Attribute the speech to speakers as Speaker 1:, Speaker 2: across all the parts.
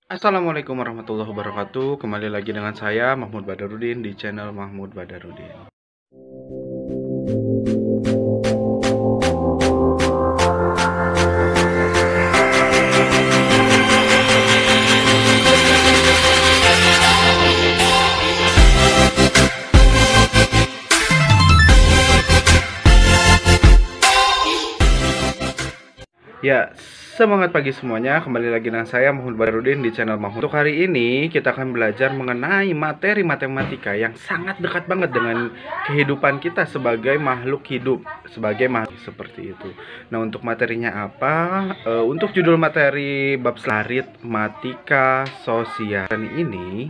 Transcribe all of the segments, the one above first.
Speaker 1: Assalamualaikum warahmatullahi wabarakatuh. Kembali lagi dengan saya Mahmud Badarudin di channel Mahmud Badarudin. Ya, semangat pagi semuanya. Kembali lagi dengan saya Mahmud Badarudin di channel Mahmud. Untuk hari ini kita akan belajar mengenai materi matematika yang sangat dekat banget dengan kehidupan kita sebagai makhluk hidup, sebagai makhluk seperti itu. Nah, untuk materinya apa? Untuk judul materi bab aritmatika sosial ini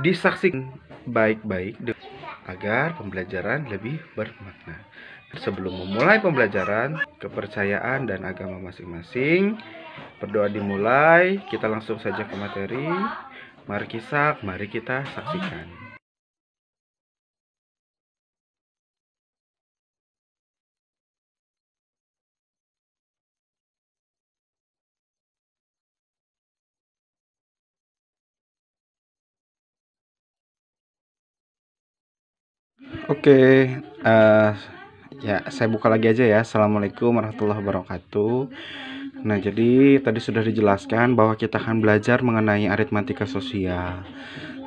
Speaker 1: disaksikan baik-baik agar pembelajaran lebih bermakna. Sebelum memulai pembelajaran, kepercayaan dan agama masing-masing, berdoa dimulai. Kita langsung saja ke materi. Mari kita saksikan. Oke, ya saya buka lagi aja ya. Assalamualaikum warahmatullahi wabarakatuh. Nah, jadi tadi sudah dijelaskan bahwa kita akan belajar mengenai aritmatika sosial.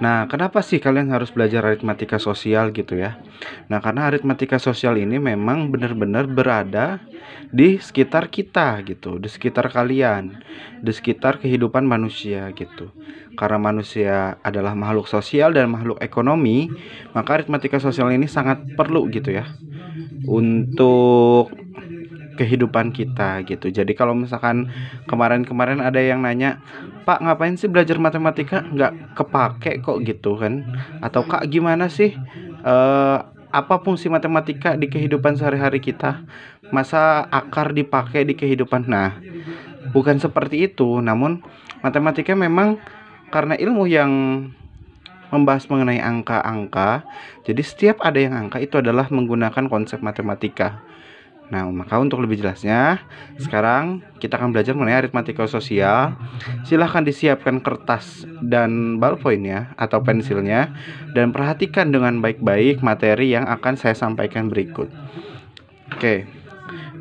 Speaker 1: Nah, kenapa sih kalian harus belajar aritmatika sosial gitu ya? Nah, karena aritmatika sosial ini memang benar-benar berada di sekitar kita gitu, di sekitar kalian, di sekitar kehidupan manusia gitu. Karena manusia adalah makhluk sosial dan makhluk ekonomi, maka aritmatika sosial ini sangat perlu gitu ya untuk kehidupan kita gitu. Jadi kalau misalkan kemarin-kemarin ada yang nanya, Pak, ngapain sih belajar matematika, nggak kepake kok gitu kan, atau Kak, gimana sih apa fungsi matematika di kehidupan sehari-hari kita, masa akar dipakai di kehidupan? Nah, bukan seperti itu. Namun matematika memang karena ilmu yang membahas mengenai angka-angka, jadi setiap ada yang angka itu adalah menggunakan konsep matematika. Nah, maka untuk lebih jelasnya, sekarang kita akan belajar mengenai aritmatika sosial. Silahkan disiapkan kertas dan ballpointnya atau pensilnya, dan perhatikan dengan baik-baik materi yang akan saya sampaikan berikut. Oke,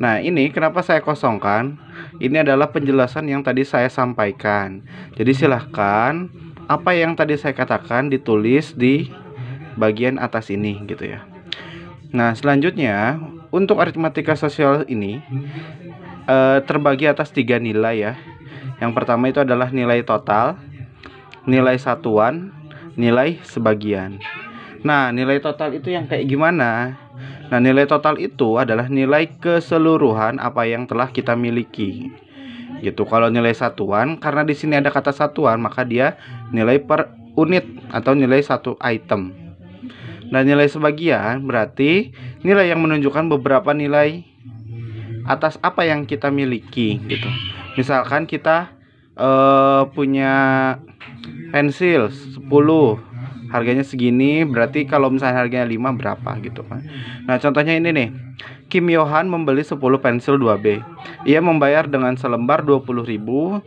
Speaker 1: nah ini kenapa saya kosongkan? Ini adalah penjelasan yang tadi saya sampaikan. Jadi silahkan apa yang tadi saya katakan ditulis di bagian atas ini gitu ya. Nah, selanjutnya untuk aritmatika sosial ini terbagi atas 3 nilai ya. Yang pertama itu adalah nilai total, nilai satuan, nilai sebagian. Nah, nilai total itu yang kayak gimana? Nah, nilai total itu adalah nilai keseluruhan apa yang telah kita miliki. Gitu. Kalau nilai satuan, karena di sini ada kata satuan, maka dia nilai per unit atau nilai satu item. Nah, nilai sebagian berarti nilai yang menunjukkan beberapa nilai atas apa yang kita miliki gitu. Misalkan kita punya pensil 10, harganya segini, berarti kalau misalnya harganya 5 berapa gitu kan. Nah, contohnya ini nih. Kim Yohan membeli 10 pensil 2B. Ia membayar dengan selembar 20.000,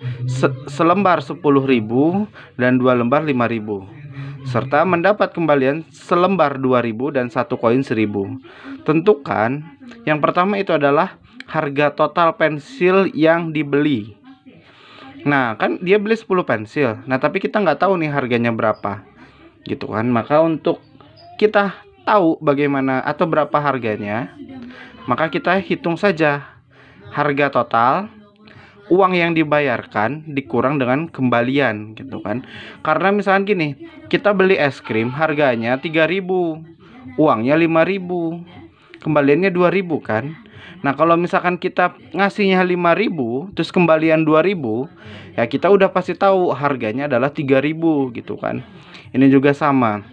Speaker 1: selembar 10.000 dan 2 lembar 5.000. Serta mendapat kembalian selembar 2.000 dan 1 koin 1.000. Tentukan yang pertama itu adalah harga total pensil yang dibeli. Nah, kan dia beli 10 pensil. Nah, tapi kita nggak tahu nih harganya berapa gitu kan. Maka untuk kita tahu bagaimana atau berapa harganya, maka kita hitung saja harga total, uang yang dibayarkan dikurang dengan kembalian gitu kan. Karena misalkan gini, kita beli es krim harganya 3.000, uangnya 5.000, kembaliannya 2.000 kan. Nah, kalau misalkan kita ngasihnya 5.000 terus kembalian 2.000, ya kita udah pasti tahu harganya adalah 3.000 gitu kan. Ini juga sama.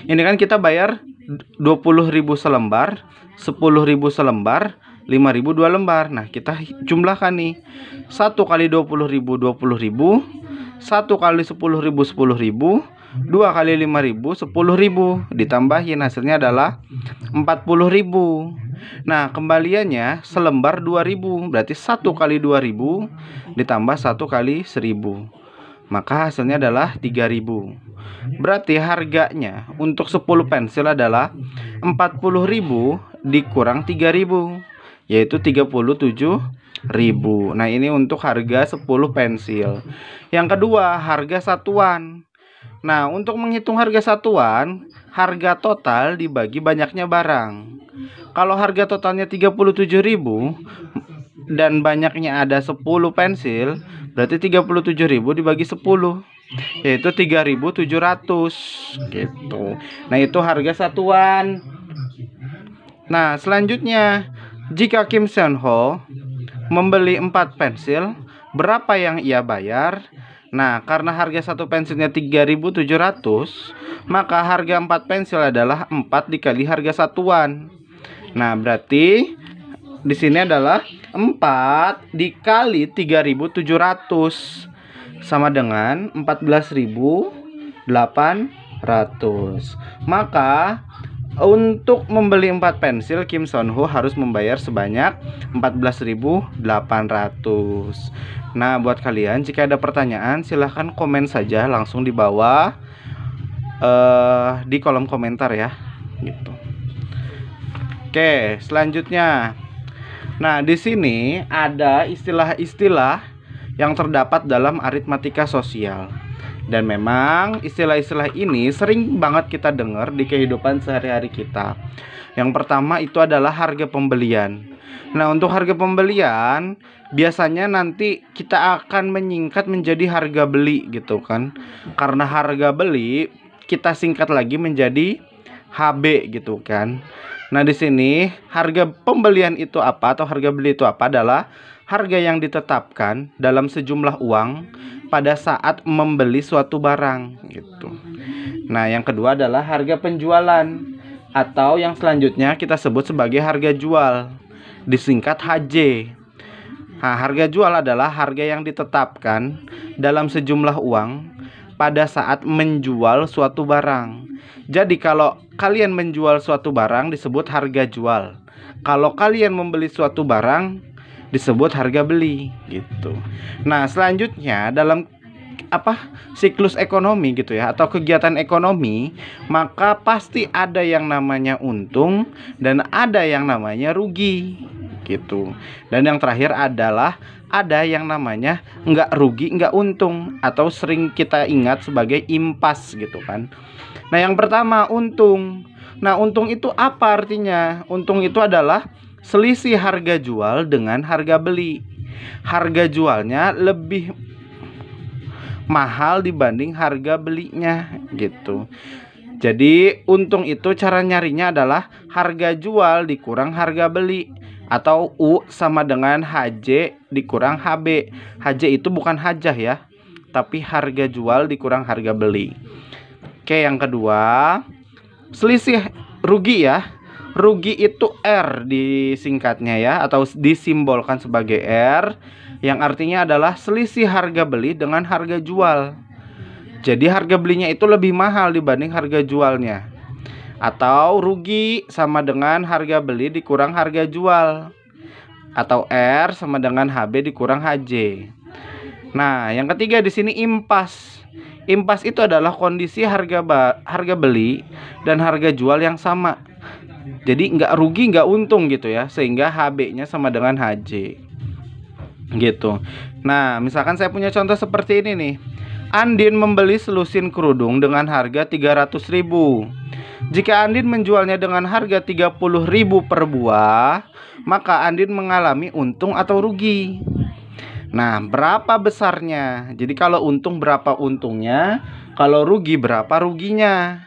Speaker 1: Ini kan kita bayar 20.000 selembar, 10.000 selembar, 5.000 2 lembar. Nah, kita jumlahkan nih. 1 kali 20.000 20.000, 1 kali 10.000 10.000, 2 kali 5.000 10.000, ditambahin hasilnya adalah 40.000. Nah, kembaliannya selembar 2.000, berarti 1 kali 2.000 ditambah 1 kali 1.000. maka hasilnya adalah 3.000. Berarti harganya untuk 10 pensil adalah 40.000 dikurang 3.000, yaitu 37.000. Nah, ini untuk harga 10 pensil. Yang kedua, harga satuan. Nah, untuk menghitung harga satuan, harga total dibagi banyaknya barang. Kalau harga totalnya 37.000 dan banyaknya ada 10 pensil, berarti 37.000 dibagi 10, yaitu 3.700 gitu. Nah, itu harga satuan. Nah, selanjutnya, jika Kim Seon Ho membeli 4 pensil, berapa yang ia bayar? Nah, karena harga satu pensilnya 3.700, maka harga 4 pensil adalah 4 dikali harga satuan. Nah, berarti di sini adalah 4 dikali 3.700 sama dengan 14.800. Maka untuk membeli 4 pensil, Kim Seon Ho harus membayar sebanyak 14.800. Nah, buat kalian jika ada pertanyaan silahkan komen saja langsung di bawah di kolom komentar ya, gitu. Oke, selanjutnya. Nah, di sini ada istilah-istilah yang terdapat dalam aritmatika sosial. Dan memang istilah-istilah ini sering banget kita dengar di kehidupan sehari-hari kita. Yang pertama itu adalah harga pembelian. Nah, untuk harga pembelian biasanya nanti kita akan menyingkat menjadi harga beli gitu kan. Karena harga beli kita singkat lagi menjadi HB gitu kan. Nah, di sini harga pembelian itu apa atau harga beli itu apa adalah harga yang ditetapkan dalam sejumlah uang pada saat membeli suatu barang gitu. Nah, yang kedua adalah harga penjualan atau yang selanjutnya kita sebut sebagai harga jual, disingkat HJ. Nah, harga jual adalah harga yang ditetapkan dalam sejumlah uang pada saat menjual suatu barang. Jadi kalau kalian menjual suatu barang disebut harga jual. Kalau kalian membeli suatu barang disebut harga beli gitu. Nah, selanjutnya dalam siklus ekonomi gitu ya atau kegiatan ekonomi, maka pasti ada yang namanya untung dan ada yang namanya rugi gitu. Dan yang terakhir adalah ada yang namanya nggak rugi nggak untung atau sering kita ingat sebagai impas gitu kan. Nah, yang pertama untung. Nah, untung itu apa artinya? Untung itu adalah selisih harga jual dengan harga beli. Harga jualnya lebih mahal dibanding harga belinya gitu. Jadi untung itu cara nyarinya adalah harga jual dikurang harga beli, atau U sama dengan HJ dikurang HB. HJ itu bukan hajah ya, tapi harga jual dikurang harga beli. Oke, yang kedua selisih rugi ya. Rugi itu R disingkatnya ya, atau disimbolkan sebagai R, yang artinya adalah selisih harga beli dengan harga jual. Jadi harga belinya itu lebih mahal dibanding harga jualnya. Atau rugi sama dengan harga beli dikurang harga jual. Atau R sama dengan HB dikurang HJ. Nah, yang ketiga di sini impas. Impas itu adalah kondisi harga beli dan harga jual yang sama. Jadi nggak rugi nggak untung gitu ya, sehingga HB-nya sama dengan HJ gitu. Nah, misalkan saya punya contoh seperti ini nih. Andin membeli selusin kerudung dengan harga 300.000. Jika Andin menjualnya dengan harga 30.000 per buah, maka Andin mengalami untung atau rugi. Nah, berapa besarnya? Jadi kalau untung berapa untungnya, kalau rugi berapa ruginya.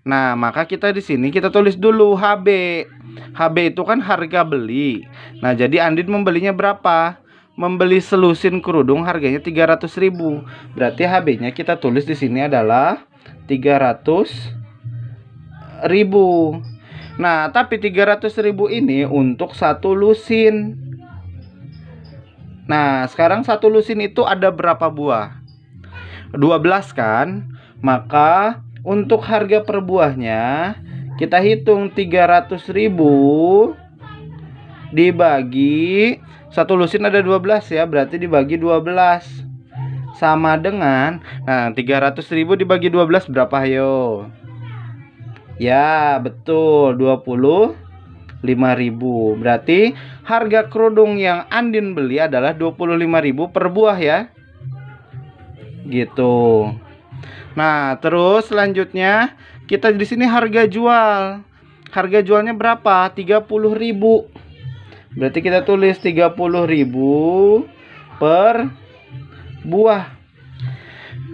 Speaker 1: Nah, maka kita di sini kita tulis dulu HB. HB itu kan harga beli. Nah, jadi Andin membelinya berapa? Membeli selusin kerudung harganya 300.000. Berarti HB-nya kita tulis di sini adalah 300.000. Nah, tapi 300.000 ini untuk satu lusin. Nah, sekarang satu lusin itu ada berapa buah? 12 kan? Maka untuk harga per buahnya kita hitung 300.000 dibagi satu lusin ada 12 ya, berarti dibagi 12 sama dengan, nah 300.000 dibagi 12 berapa ayo? Ya betul, 25.000. Berarti harga kerudung yang Andin beli adalah 25.000 per buah ya. Gitu. Nah, terus selanjutnya kita di sini harga jual. Harga jualnya berapa? 30.000. Berarti kita tulis 30.000 per buah.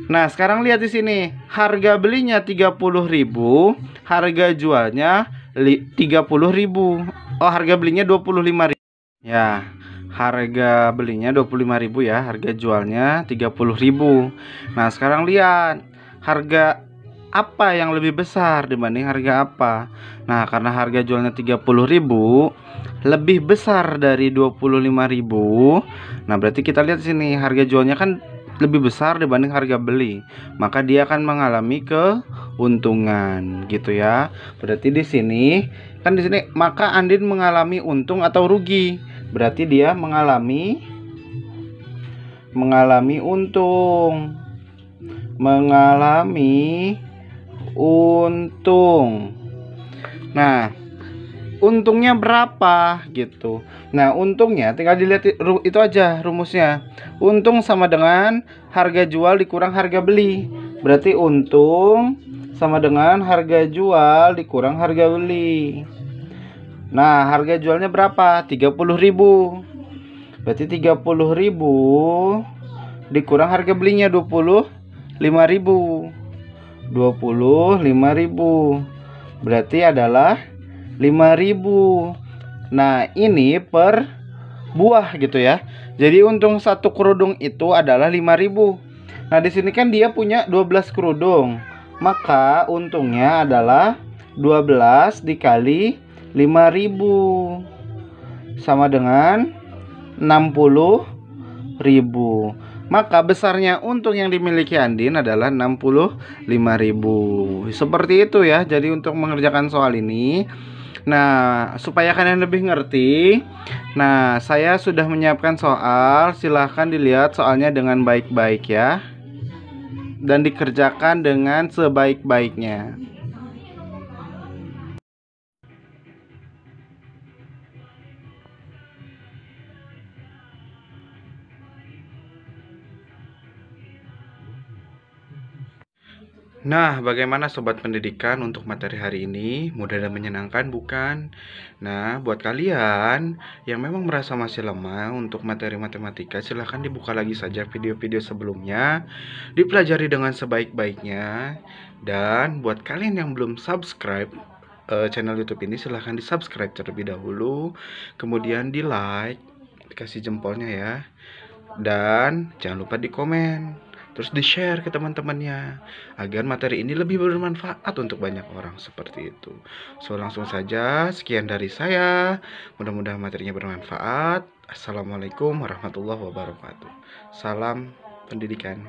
Speaker 1: Nah, sekarang lihat di sini. Harga belinya 30.000, harga jualnya 30.000. Oh, harga belinya 25.000. Ya, harga belinya 25.000 ya, harga jualnya 30.000. Nah, sekarang lihat harga apa yang lebih besar dibanding harga apa. Nah, karena harga jualnya 30.000 lebih besar dari 25.000. Nah, berarti kita lihat sini harga jualnya kan lebih besar dibanding harga beli, maka dia akan mengalami keuntungan gitu ya. Berarti di sini kan, di sini maka Andin mengalami untung atau rugi. Berarti dia mengalami untung. Mengalami untung. Nah, untungnya berapa gitu. Nah, untungnya tinggal dilihat itu aja rumusnya. Untung sama dengan harga jual dikurang harga beli. Berarti untung sama dengan harga jual dikurang harga beli. Nah, harga jualnya berapa? 30.000. Berarti 30.000 dikurang harga belinya 25.000. 25.000 berarti adalah 5.000. Nah, ini per buah gitu ya. Jadi untung satu kerudung itu adalah 5.000. Nah, di sini kan dia punya 12 kerudung. Maka untungnya adalah 12 dikali 5.000 sama dengan 60.000. Maka besarnya untung yang dimiliki Andin adalah 65.000. Seperti itu ya. Jadi untuk mengerjakan soal ini, nah, supaya kalian lebih ngerti, nah, saya sudah menyiapkan soal. Silahkan dilihat soalnya dengan baik-baik ya, dan dikerjakan dengan sebaik-baiknya. Nah, bagaimana sobat pendidikan untuk materi hari ini? Mudah dan menyenangkan, bukan? Nah, buat kalian yang memang merasa masih lemah untuk materi matematika, silahkan dibuka lagi saja video-video sebelumnya, dipelajari dengan sebaik-baiknya. Dan buat kalian yang belum subscribe channel YouTube ini, silahkan di-subscribe terlebih dahulu, kemudian di-like, dikasih jempolnya ya. Dan jangan lupa di komen, terus di-share ke teman-temannya, agar materi ini lebih bermanfaat untuk banyak orang, seperti itu. So, langsung saja, sekian dari saya. Mudah-mudahan materinya bermanfaat. Assalamualaikum warahmatullahi wabarakatuh. Salam pendidikan.